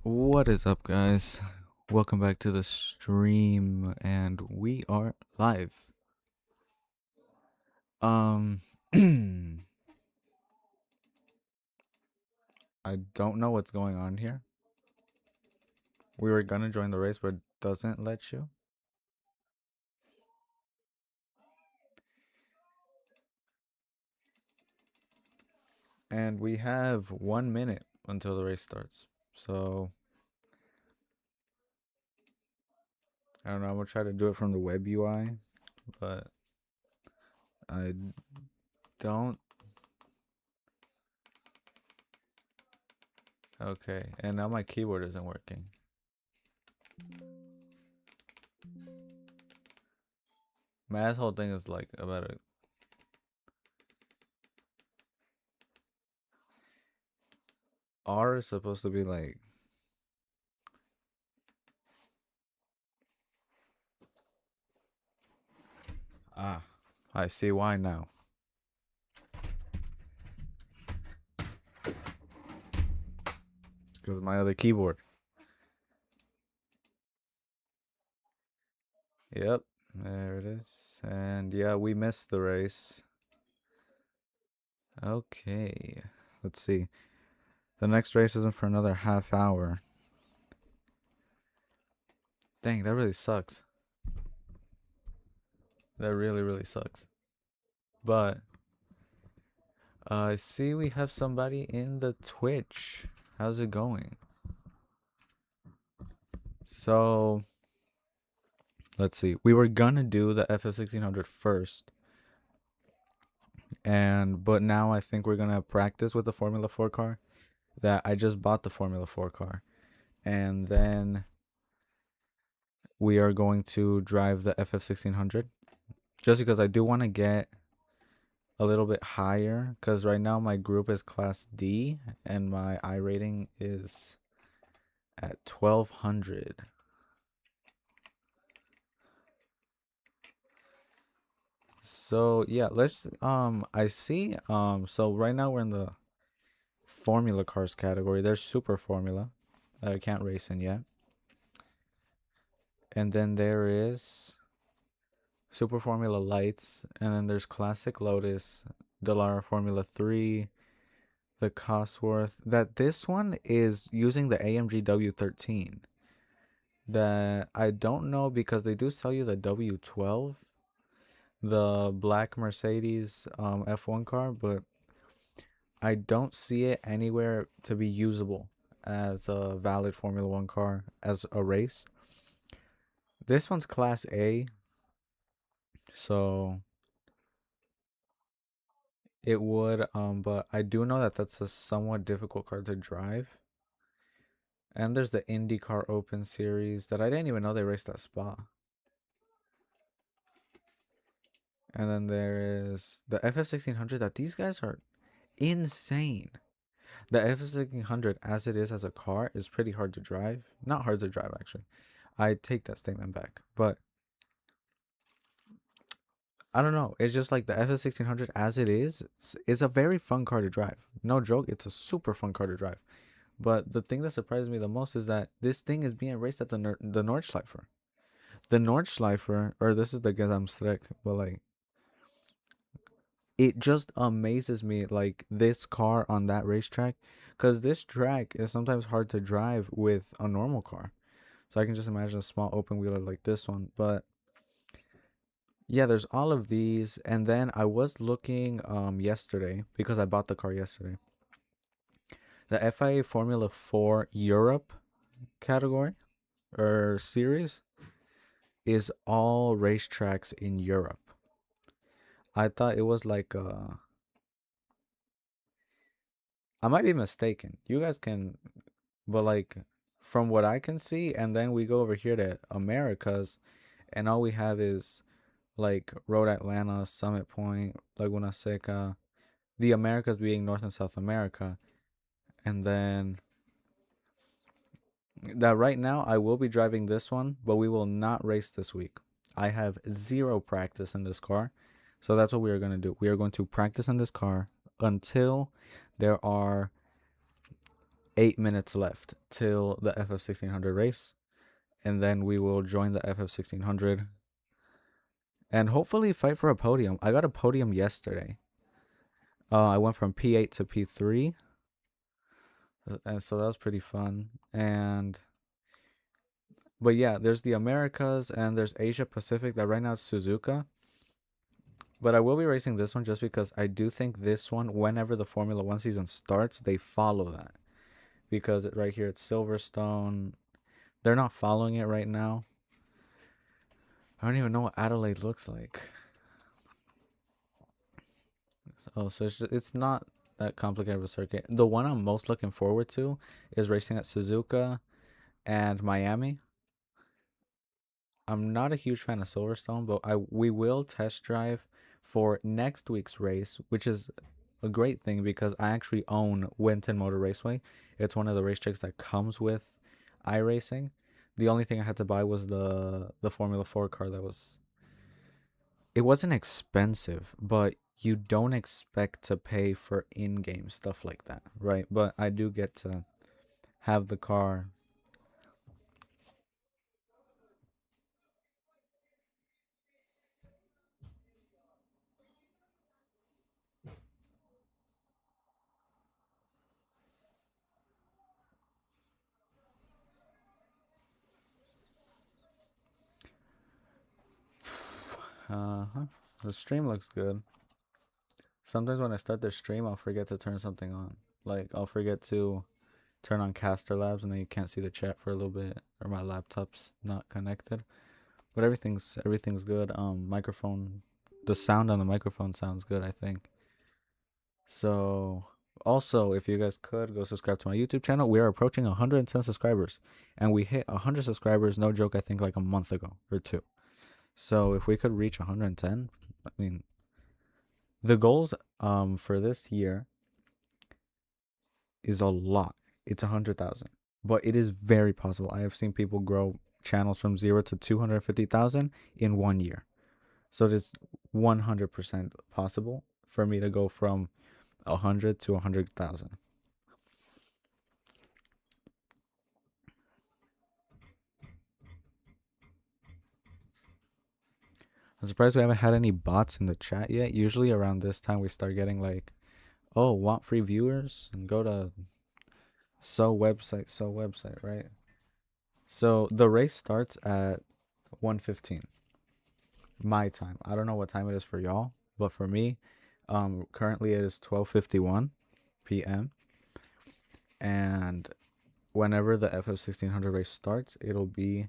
What is up, guys? Welcome back to the stream, and we are live. Um, I don't know what's going on here. We were gonna join the race, but it doesn't let you. And we have 1 minute until the race starts. So I don't know. I'm gonna try to do it from the web UI, but I don't. Okay, and now my keyboard isn't working. Man, this whole thing is like about a R is supposed to be like ah, I see why now. Because my other keyboard. Yep, there it is. And yeah, we missed the race. Okay, let's see. The next race isn't for another half hour. Dang, that really sucks. That really, really sucks. But I see we have somebody in the Twitch. How's it going? So let's see. We were gonna do the FF1600 first, but now I think we're gonna practice with the Formula 4 car. That I just bought the Formula 4 car, and then we are going to drive the FF1600. Just because I do want to get a little bit higher, because right now my group is Class D, and my I rating is at 1200. So yeah, let's I see so right now we're in the Formula cars category. There's Super Formula that I can't race in yet. And then there is Super Formula Lights, and then there's Classic Lotus, Delara Formula 3, the Cosworth. That this one is using the AMG W13. That I don't know because they do sell you the W12, the black Mercedes F1 car, but I don't see it anywhere to be usable as a valid Formula One car as a race. This one's Class A, so it would, but I do know that that's a somewhat difficult car to drive. And there's the IndyCar Open Series that I didn't even know they raced at Spa. And then there is the FF1600 that these guys are insane. The FF1600 as it is as a car is pretty hard to drive. Not hard to drive actually. I take that statement back. But I don't know. It's just like the FF1600 as it is a very fun car to drive. No joke, it's a super fun car to drive. But the thing that surprised me the most is that this thing is being raced at the Nordschleifer. The Nordschleifer, or this is the Gesamtstreck, but like it just amazes me like this car on that racetrack, because this track is sometimes hard to drive with a normal car. So I can just imagine a small open wheeler like this one. But yeah, there's all of these. And then I was looking yesterday because I bought the car yesterday. The FIA Formula 4 Europe category or series is all racetracks in Europe. I thought it was like I might be mistaken. You guys can, but like from what I can see, and then we go over here to Americas, and all we have is like Road Atlanta, Summit Point, Laguna Seca, the Americas being North and South America, and then that right now I will be driving this one, but we will not race this week. I have zero practice in this car, so that's what we are going to do. We are going to practice in this car until there are 8 minutes left till the FF1600 race, and then we will join the FF1600 and hopefully fight for a podium. I got a podium yesterday. I went from P8 to P3. and so that was pretty fun. But yeah, there's the Americas and there's Asia Pacific that right now it's Suzuka. But I will be racing this one just because I do think this one, whenever the Formula One season starts, they follow that. Because right here it's Silverstone. They're not following it right now. I don't even know what Adelaide looks like. Oh, so it's not that complicated of a circuit. The one I'm most looking forward to is racing at Suzuka and Miami. I'm not a huge fan of Silverstone, but we will test drive for next week's race, which is a great thing because I actually own Winton Motor Raceway. It's one of the racetracks that comes with iRacing. The only thing I had to buy was the Formula 4 car that was it wasn't expensive, but you don't expect to pay for in-game stuff like that, right? But I do get to have the car. Uh-huh. The stream looks good. Sometimes when I start the stream, I'll forget to turn something on. Like, I'll forget to turn on Caster Labs and then you can't see the chat for a little bit or my laptop's not connected. But everything's good. Microphone, the sound on the microphone sounds good, I think. So, also, if you guys could go subscribe to my YouTube channel, we are approaching 110 subscribers, and we hit 100 subscribers, no joke, I think like a month ago or two. So, if we could reach 110, I mean, the goals for this year is a lot. It's 100,000, but it is very possible. I have seen people grow channels from 0 to 250,000 in 1 year. So it is 100% possible for me to go from 100 to 100,000. I'm surprised we haven't had any bots in the chat yet. Usually around this time we start getting like, oh, want free viewers? And go to so website, right? So the race starts at 1:15 my time. I don't know what time it is for y'all, but for me, currently it is 12:51 p.m. And whenever the FF1600 race starts, it'll be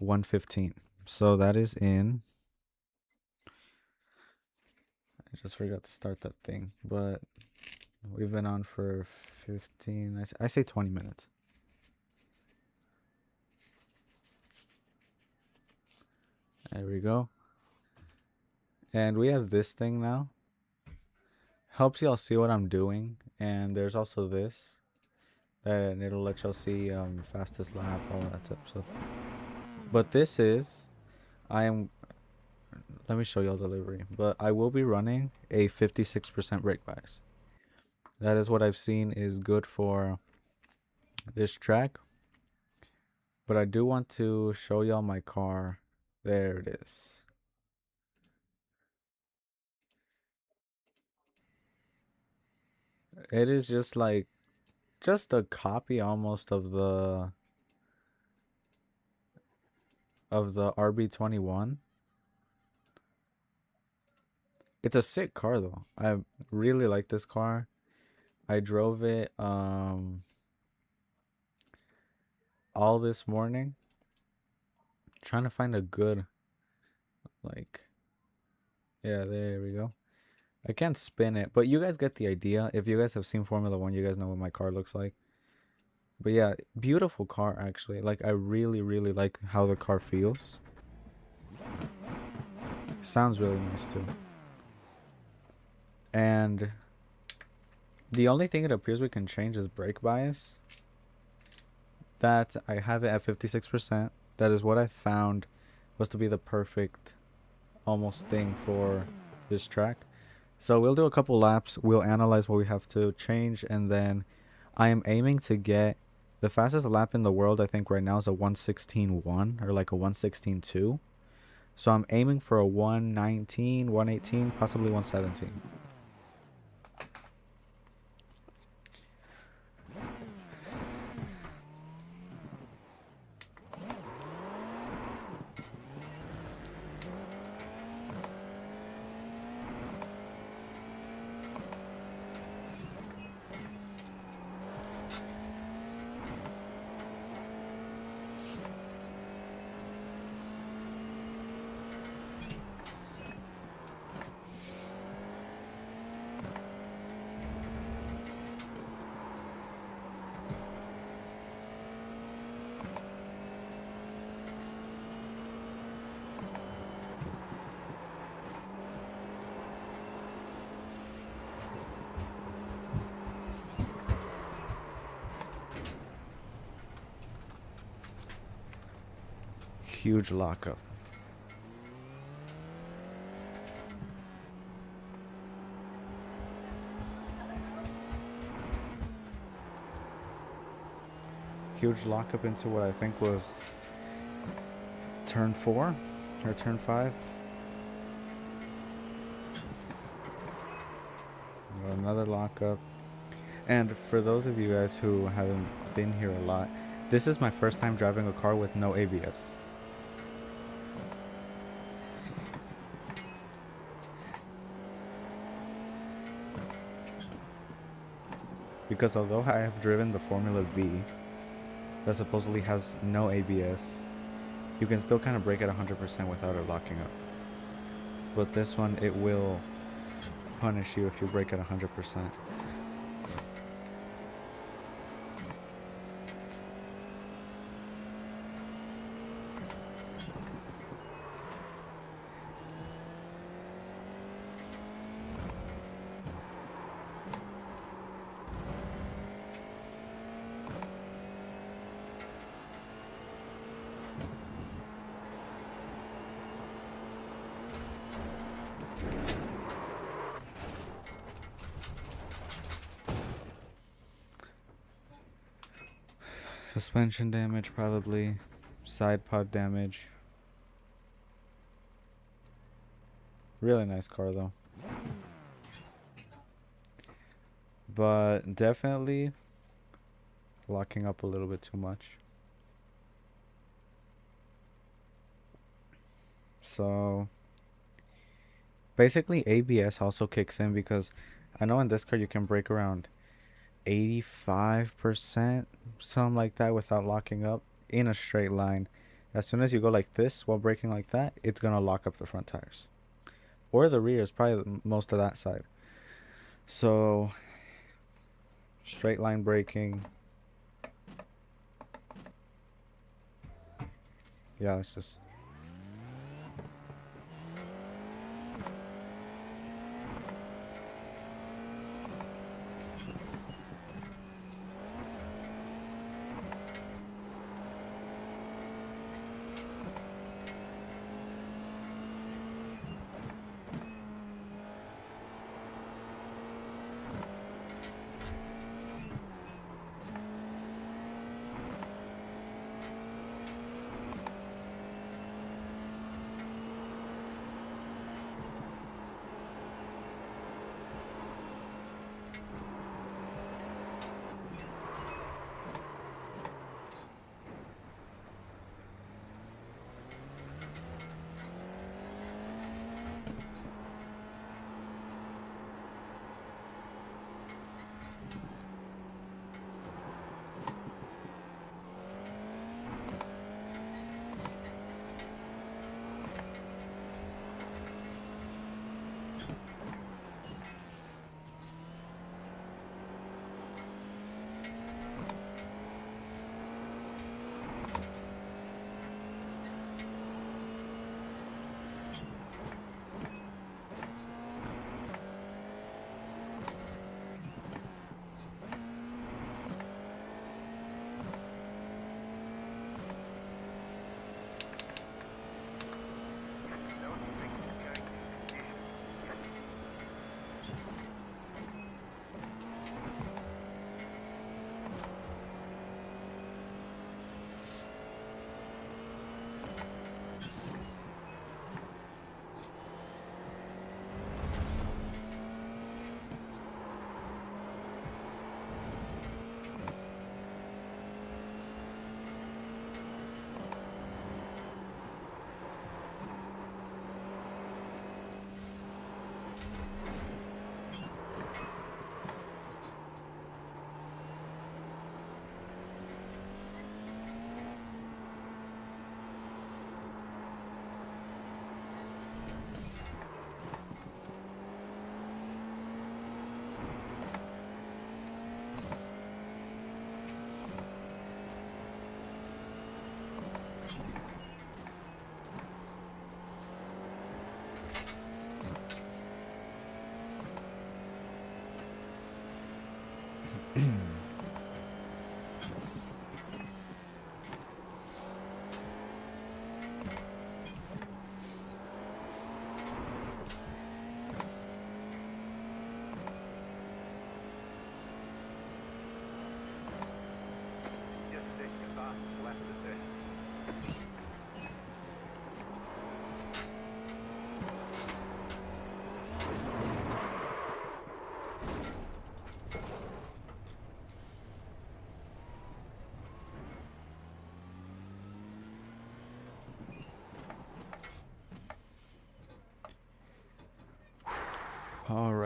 1:15. So that is in. I just forgot to start that thing, but we've been on for 15. I say 20 minutes. There we go. And we have this thing now. Helps y'all see what I'm doing. And there's also this. And it'll let y'all see fastest lap, all that type of stuff. But this is, let me show y'all the livery. But I will be running a 56% brake bias. That is what I've seen is good for this track. But I do want to show y'all my car. There it is. It is just like, just a copy almost of the RB21. It's a sick car though. I really like this car. I drove it all this morning. Trying to find a good, like, yeah, there we go. I can't spin it, but you guys get the idea. If you guys have seen Formula One, you guys know what my car looks like. But yeah, beautiful car actually. Like I really, really like how the car feels. Sounds really nice too. And the only thing it appears we can change is brake bias. That I have it at 56%. That is what I found was to be the perfect almost thing for this track. So we'll do a couple laps. We'll analyze what we have to change. And then I am aiming to get the fastest lap in the world. I think right now is a 1:16.1 or like a 1:16.2. So I'm aiming for a 1:19, 1:18, possibly 1:17. huge lockup. Huge lockup into what I think was turn 4 or turn 5. Another lockup. And for those of you guys who haven't been here a lot, this is my first time driving a car with no ABS. Because although I have driven the Formula V that supposedly has no ABS, you can still kind of brake at 100% without it locking up. But this one, it will punish you if you brake at 100%. Suspension damage, probably. Side pod damage. Really nice car, though. But definitely locking up a little bit too much. So basically ABS also kicks in because I know in this car you can brake around 85%, something like that, without locking up in a straight line. As soon as you go like this while braking like that, it's gonna lock up the front tires, or the rear is probably most of that side. So straight line braking, yeah, it's just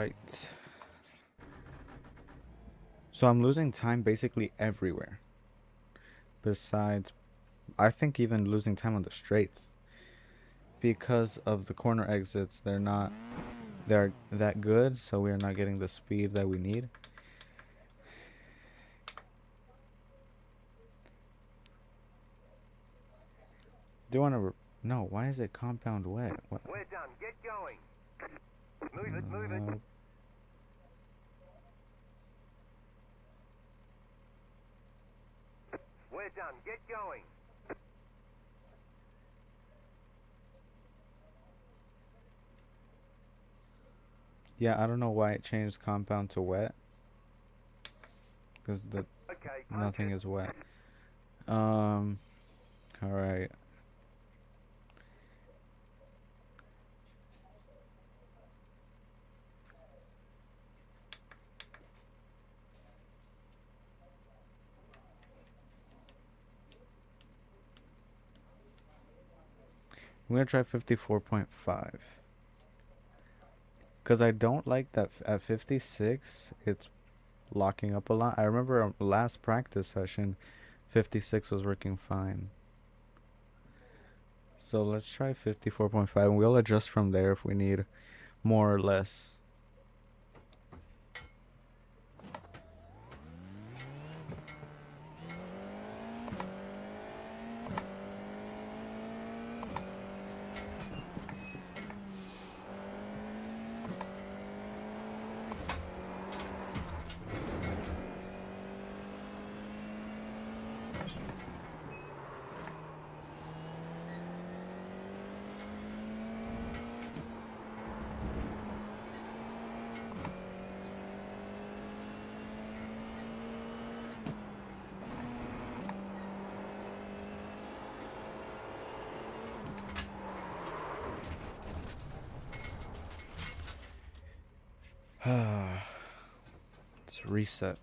right. So I'm losing time basically everywhere. Besides, I think even losing time on the straights. Because of the corner exits, they're that good, so we're not getting the speed that we need. Do you want to... No, why is it compound wet? What? We're done. Get going. Move it, move it. We're done. Get going. Yeah, I don't know why it changed compound to wet. Because nothing is wet. Alright. I'm gonna try 54.5. Because I don't like that at 56, it's locking up a lot. I remember our last practice session, 56 was working fine. So let's try 54.5 and we'll adjust from there if we need more or less. Let's reset.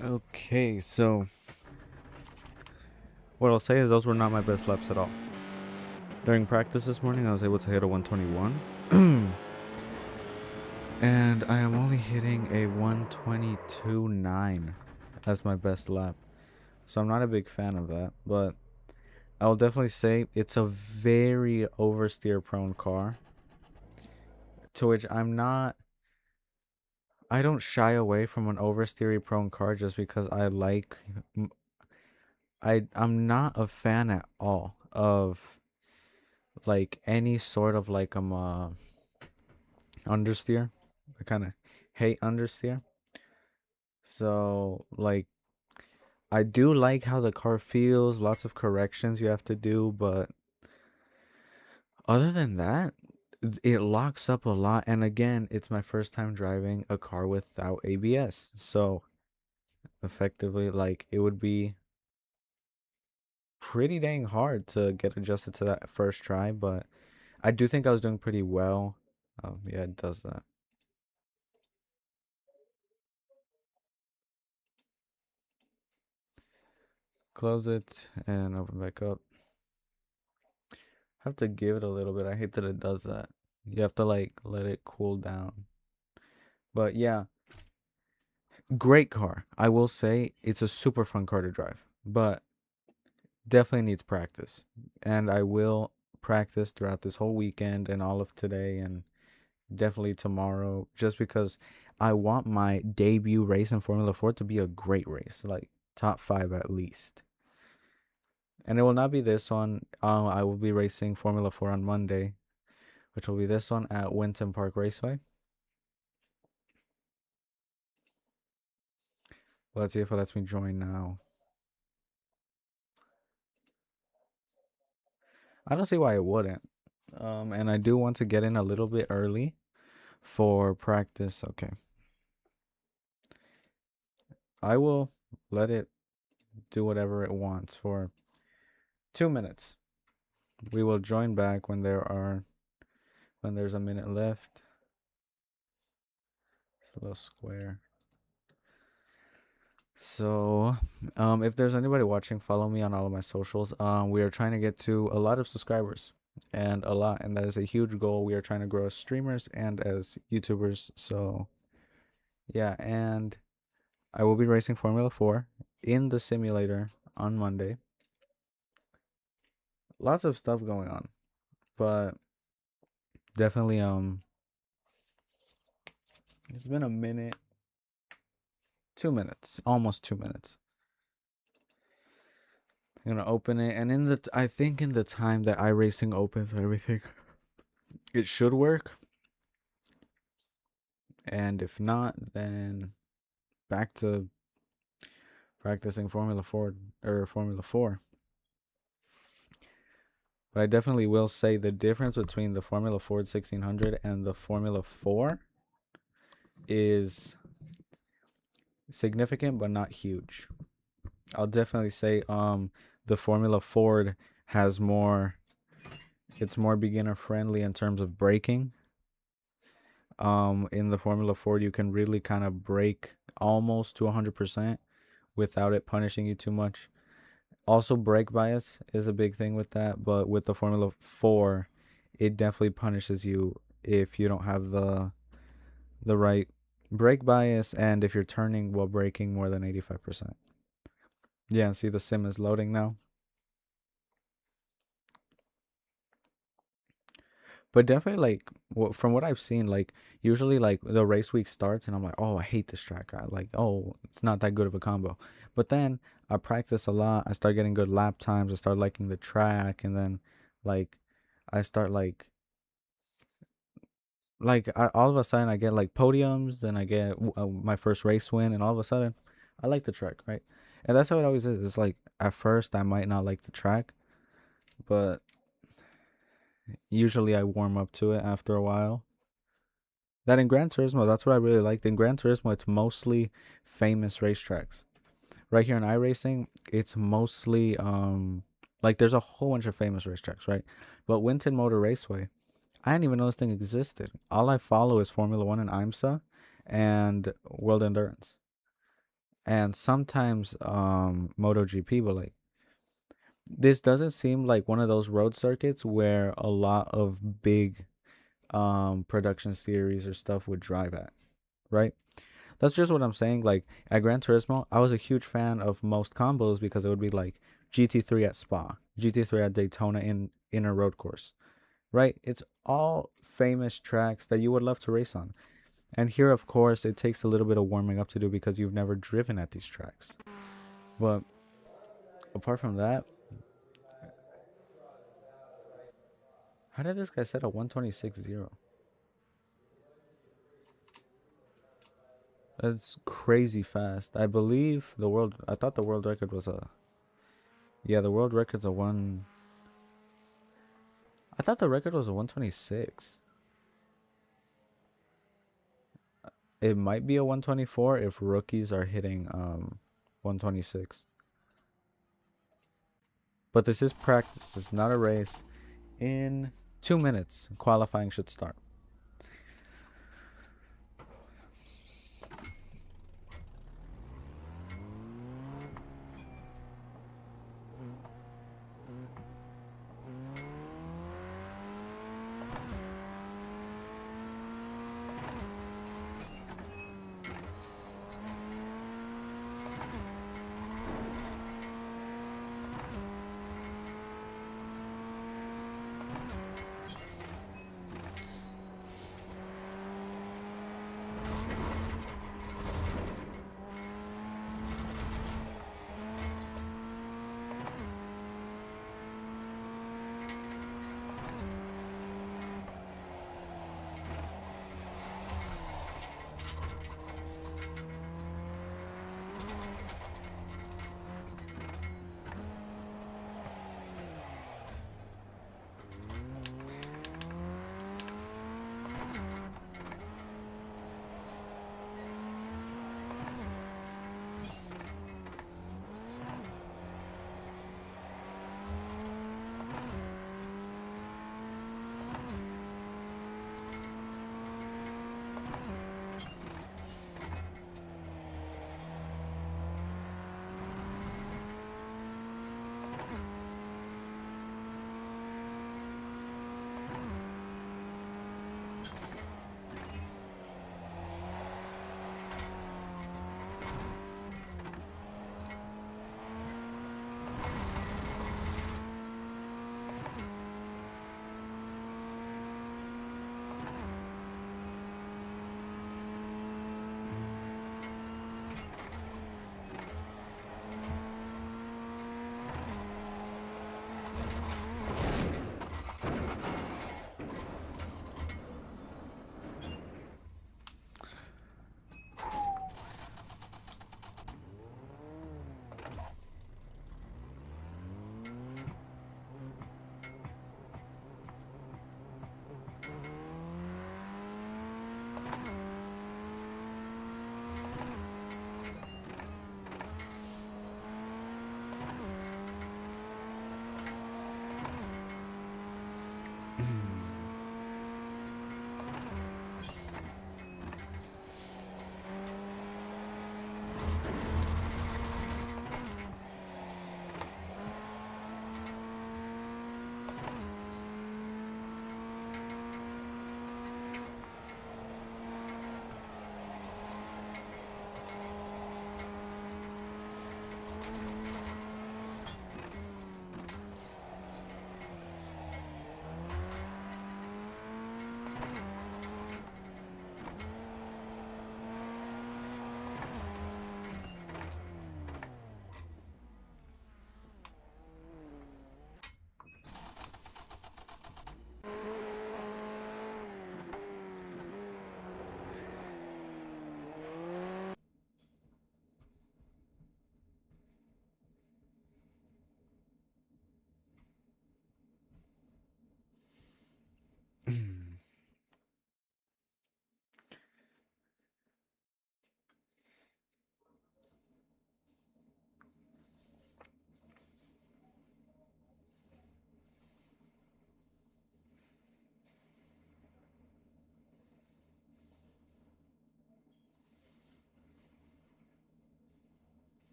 Okay, so what I'll say is those were not my best laps at all. During practice this morning, I was able to hit a 121. And I am only hitting a 122.9 as my best lap. So I'm not a big fan of that, but I'll definitely say it's a very oversteer prone car, to which I don't shy away from an oversteer prone car just because I'm not a fan at all of like any sort of like understeer. I kind of hate understeer. So like I do like how the car feels, lots of corrections you have to do, but other than that, it locks up a lot. And again, it's my first time driving a car without ABS. So effectively, like it would be pretty dang hard to get adjusted to that first try, but I do think I was doing pretty well. Oh, yeah, it does that. Close it and open back up. Have to give it a little bit. I hate that it does that. You have to like let it cool down. But yeah, great car. I will say it's a super fun car to drive, but definitely needs practice. And I will practice throughout this whole weekend and all of today and definitely tomorrow just because I want my debut race in Formula 4 to be a great race, like top 5 at least. And it will not be this one. I will be racing Formula 4 on Monday, which will be this one at Winton Park Raceway. Let's see if it lets me join now. I don't see why it wouldn't. And I do want to get in a little bit early for practice. Okay. I will let it do whatever it wants for 2 minutes. We will join back when there's a minute left. It's a little square. So, if there's anybody watching, follow me on all of my socials. We are trying to get to a lot of subscribers and that is a huge goal. We are trying to grow as streamers and as YouTubers. So, yeah, and I will be racing Formula 4 in the simulator on Monday. Lots of stuff going on, but definitely it's been a minute, 2 minutes, almost 2 minutes. I'm gonna open it, and I think in the time that iRacing opens and everything, it should work. And if not, then back to practicing Formula 4 or Formula 4. But I definitely will say the difference between the Formula Ford 1600 and the Formula 4 is significant but not huge. I'll definitely say the Formula Ford has more it's more beginner friendly in terms of braking. In the Formula Ford you can really kind of brake almost to 100% without it punishing you too much. Also, brake bias is a big thing with that, but with the Formula 4, it definitely punishes you if you don't have the right brake bias and if you're turning while braking more than 85%. Yeah, see the sim is loading now. But definitely from what I've seen, like usually like the race week starts and I'm like, "Oh, I hate this track." I like, "Oh, it's not that good of a combo." But then I practice a lot. I start getting good lap times. I start liking the track and then like I start all of a sudden I get like podiums and I get my first race win and all of a sudden I like the track, right? And that's how it always is. It's like at first I might not like the track, but usually I warm up to it after a while. That in Gran Turismo, that's what I really liked. In Gran Turismo, it's mostly famous racetracks. Right here in iRacing, it's mostly like there's a whole bunch of famous racetracks, right? But Winton Motor Raceway, I didn't even know this thing existed. All I follow is Formula One and IMSA and World Endurance. and sometimes MotoGP, but like this doesn't seem like one of those road circuits where a lot of big production series or stuff would drive at, right? That's just what I'm saying. Like at Gran Turismo, I was a huge fan of most combos because it would be like GT3 at Spa, GT3 at Daytona in a road course, right? It's all famous tracks that you would love to race on. And here, of course, it takes a little bit of warming up to do because you've never driven at these tracks. But apart from that, how did this guy set a 126.0? That's crazy fast. I believe the world. I thought the world record was a. Yeah, the world record's a one. I thought the record was a 126. It might be a 124 if rookies are hitting 126. But this is practice. It's not a race. In 2 minutes, qualifying should start.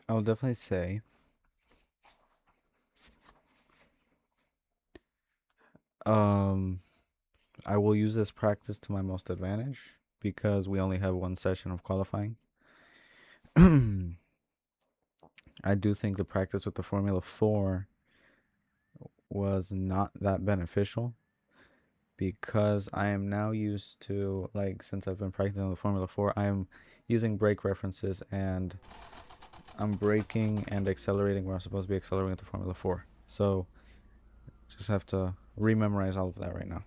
I will definitely say um I will use this practice to my most advantage because we only have one session of qualifying. I do think the practice with the Formula 4 was not that beneficial because I am now used to, like, since I've been practicing the Formula 4, I am using brake references and I'm braking and accelerating where I'm supposed to be accelerating with the Formula 4. So just have to rememorize all of that right now.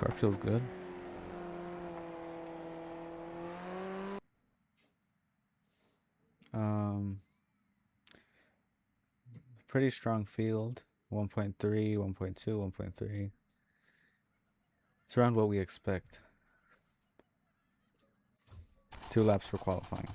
Car feels good. Um, Pretty strong field. 1.3, 1.2, 1.3. It's around what we expect. 2 laps for qualifying.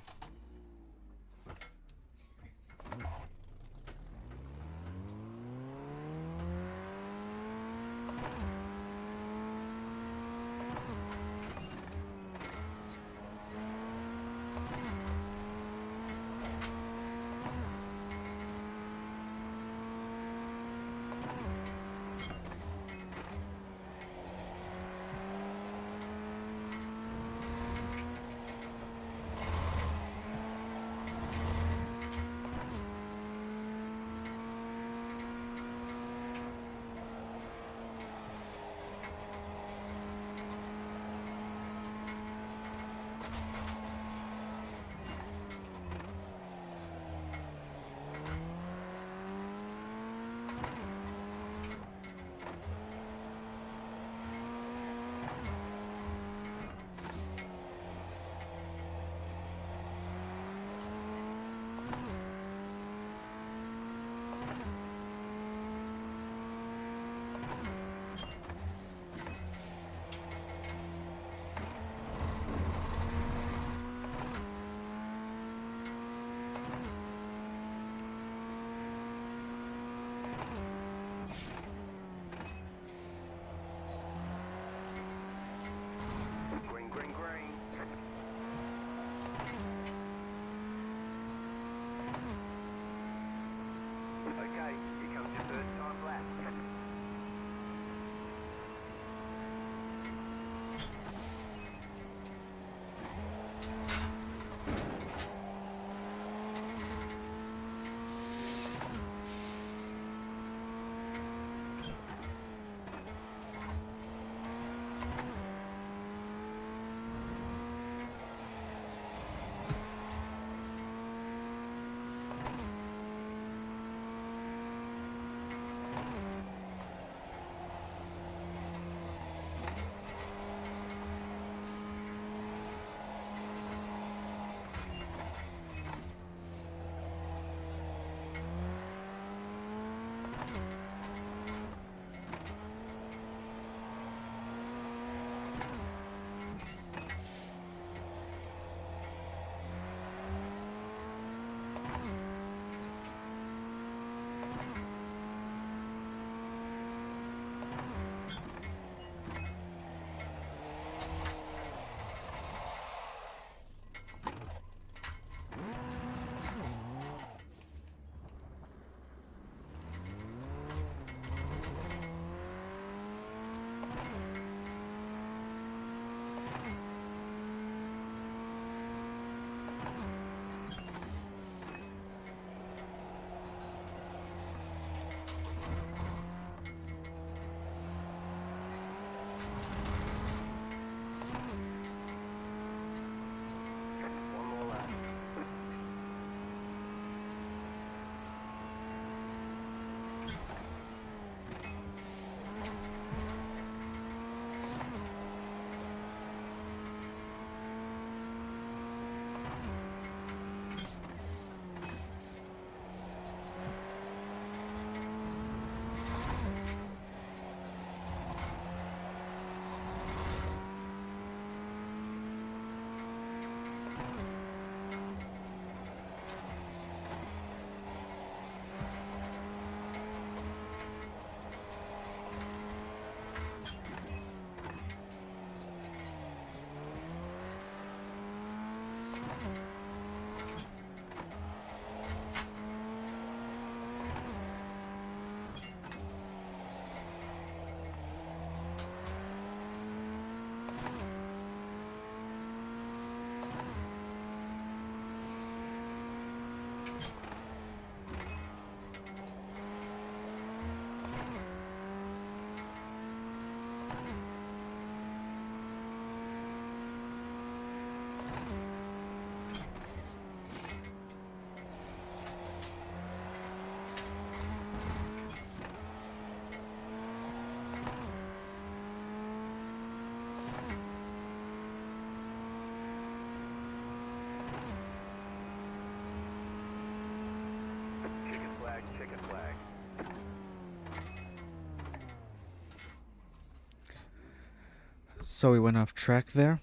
So we went off track there.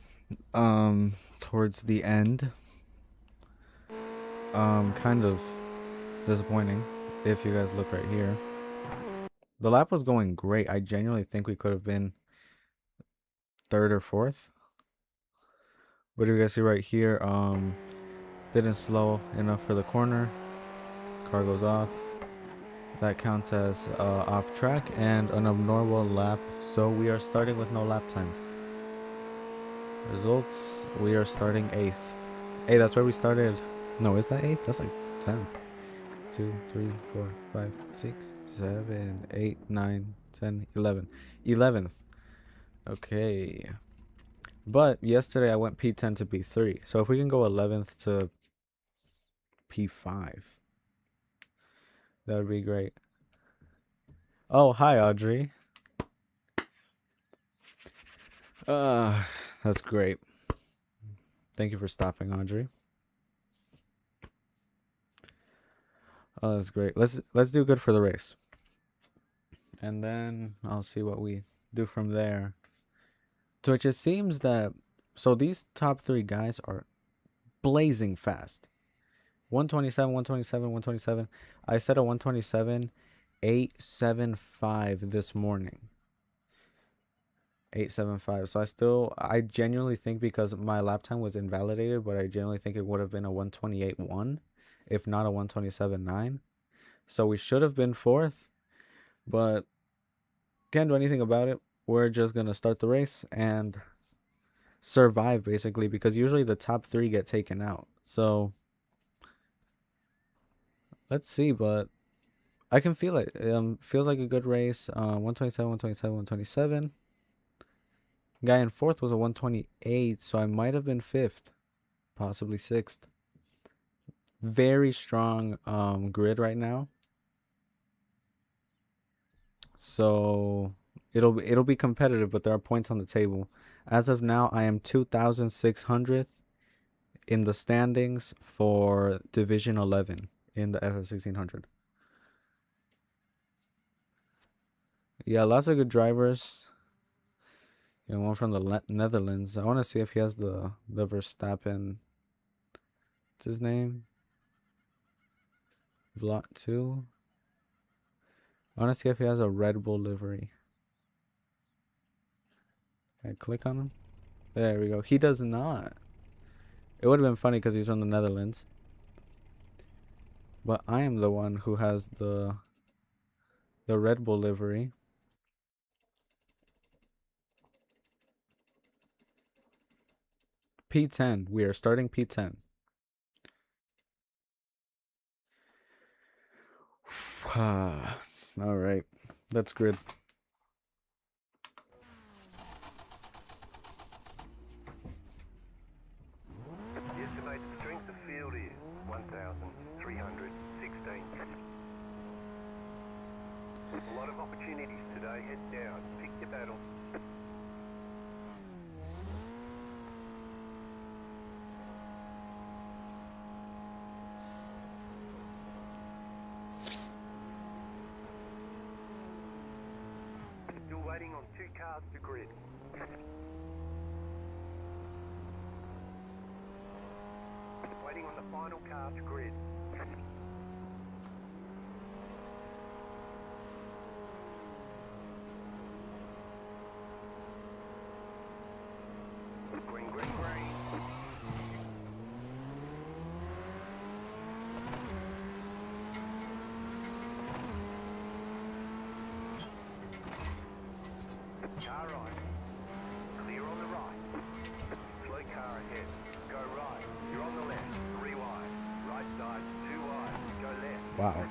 Towards the end. Kind of disappointing if you guys look right here. The lap was going great. I genuinely think we could have been third or fourth. But you guys see right here, didn't slow enough for the corner. Car goes off. That counts as off track and an abnormal lap. So we are starting with no lap time. Results, we are starting 8th. Hey, that's where we started. No, is that 8th? That's like 10th. 2, 3, 4, 5, 6, 7, 8, 9, 10, 11. 11th. Okay. But yesterday I went P10 to P3. So if we can go 11th to P5, that would be great. Oh, hi, Audrey. That's great. Thank you for stopping, Audrey. Oh, that's great. Let's do good for the race. And then I'll see what we do from there. So it just seems that so these top 3 guys are blazing fast. 127, 127, 127. I set a 127, 875 this morning. 875. So I genuinely think because my lap time was invalidated, but I genuinely think it would have been a 128.1, if not a 127.9. So we should have been 4th, but can't do anything about it. We're just going to start the race and survive, basically, because usually the top 3 get taken out. So let's see, but I can feel it. Feels like a good race. 127, 127, 127. Guy in 4th was a 128, so I might have been 5th, possibly 6th. Very strong grid right now. So it'll be competitive, but there are points on the table. As of now, I am 2,600th in the standings for Division 11 in the FF1600. Yeah, lots of good drivers. You know, one from the Netherlands. I want to see if he has the Verstappen. What's his name? Vlot 2. I want to see if he has a Red Bull livery. Can I click on him? There we go. He does not. It would have been funny because he's from the Netherlands. But I am the one who has the Red Bull livery. P10. We are starting P10. All right. That's good. The estimated strength of field is 1,316. A lot of opportunities today. Head down. Pick your battle. Still waiting on 2 cars to grid. Waiting on the final car to grid. Green, green, green. Car right. Clear on the right. Slow car ahead. Go right. You're on the left. 3 wide. Right side. 2 wide. Go left. Wow. Right side.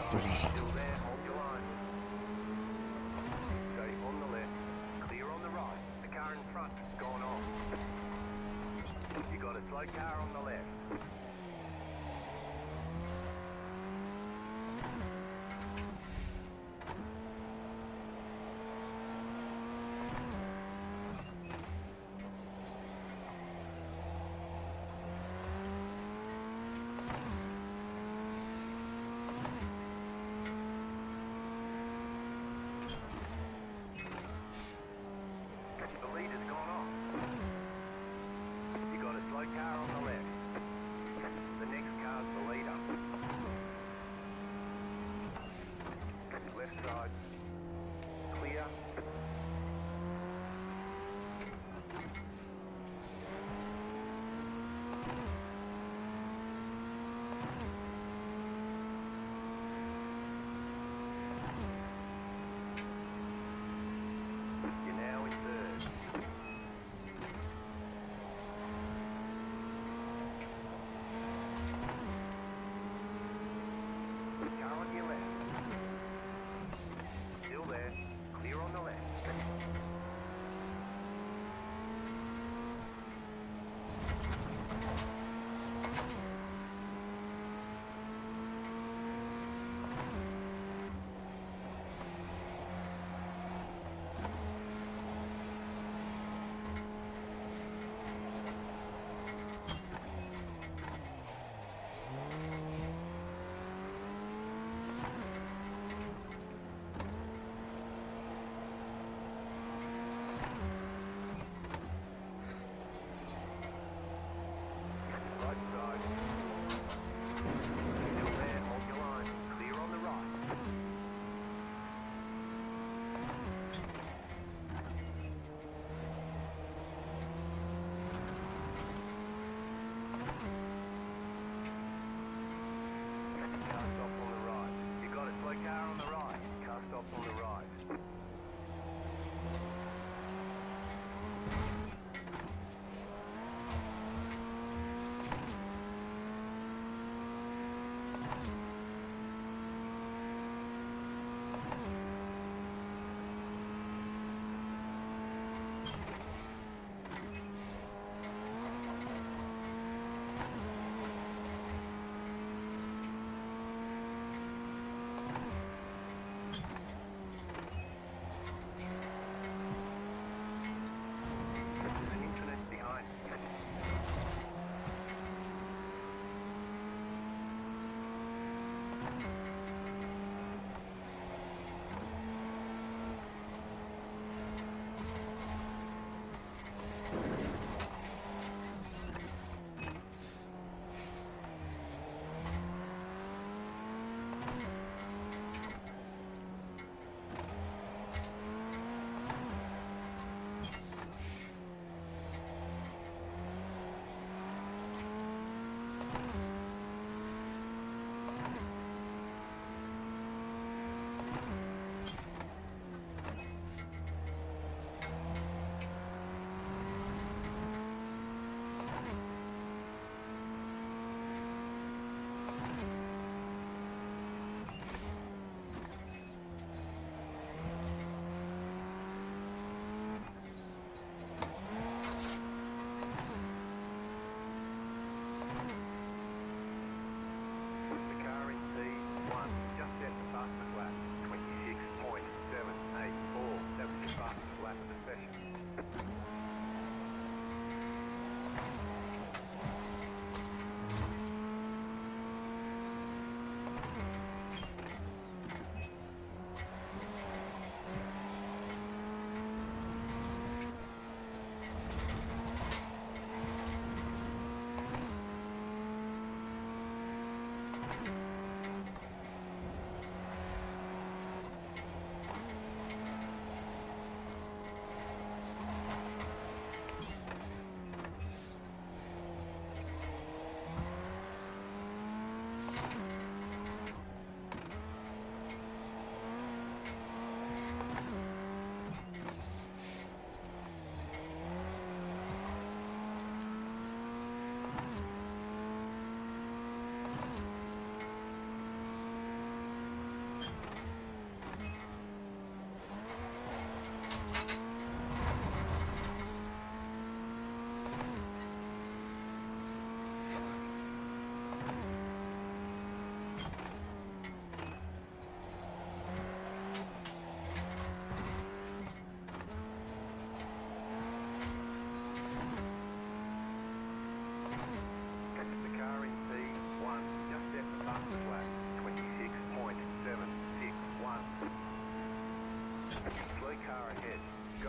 Still there. Hold your line. Stay on the left. Clear on the right. The car in front has gone off. You got a slow car on the left.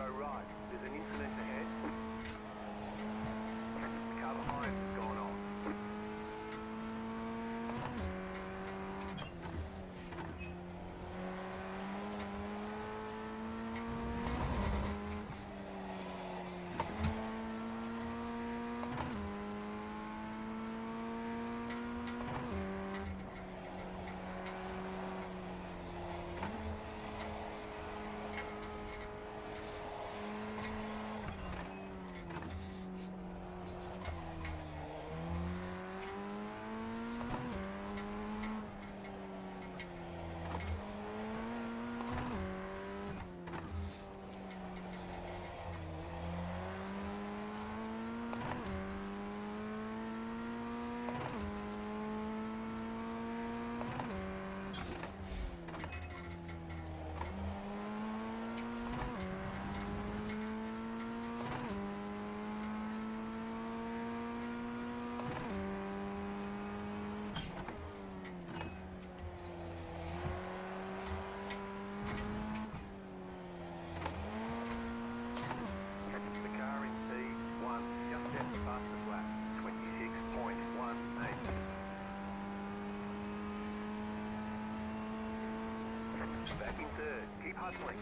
Go right. There's an incident ahead. The car behind has gone off. The car in P1 just set the fastest lap, 26.18. Back in third. Keep hustling.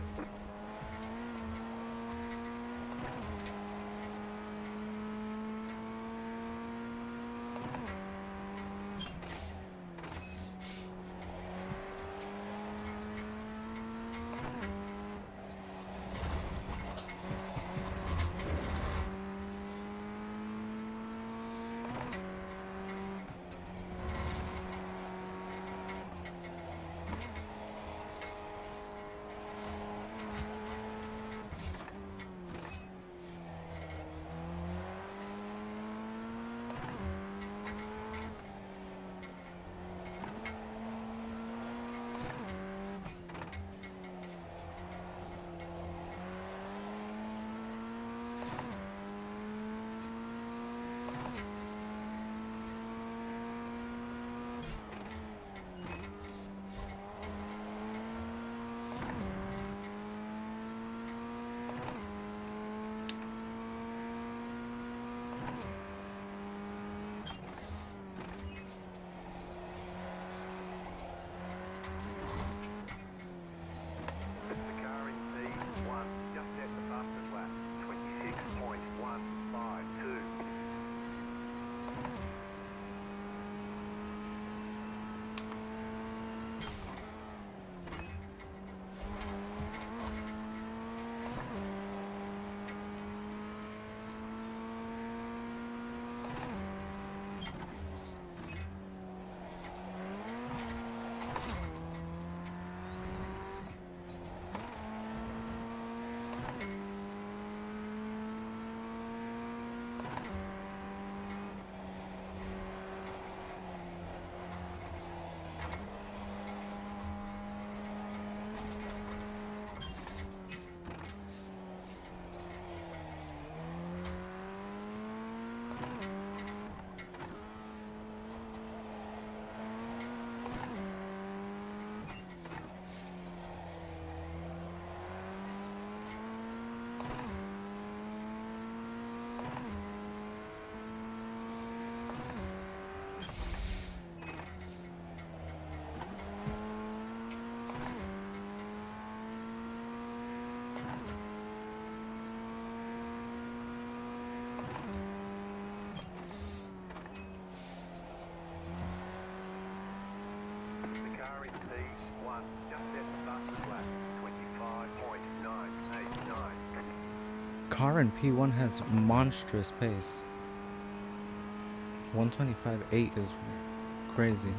The car in P1 just set the fastest lap, 26.152. The car in P1 just set the fastest lap, 25.989. Car in P1 has monstrous pace. 125.8 is crazy.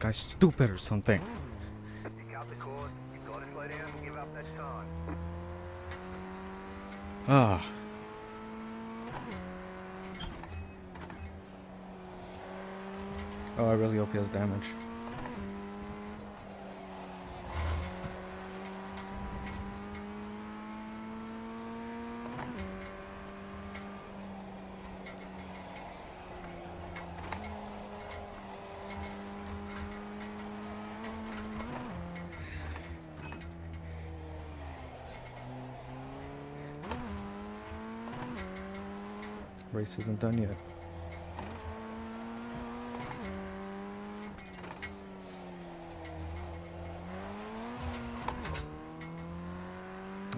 guy's stupid or something. You cut the course, you've got to slow down and give up that time. Ah. Oh, I really hope he has damage. Race isn't done yet.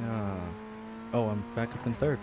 Ah. Oh, I'm back up in third.